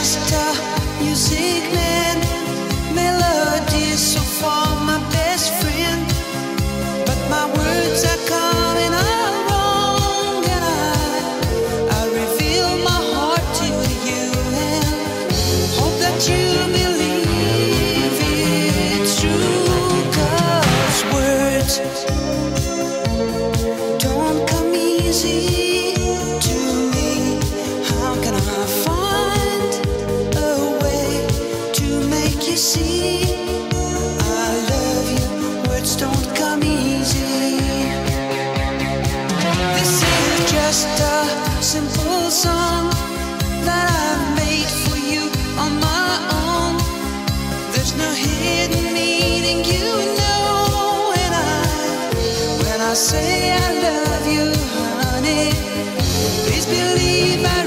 just a music man, melodies so far my best friend, but my words are coming out wrong, and I reveal my heart to you and hope that you believe it's true, 'cause words don't come easy to me. How can I find a way to make you see I love you? Words don't come easy. This is just a simple song that I've made for you on my own. There's no hidden meaning, you know, and when I say I love you, honey, please believe I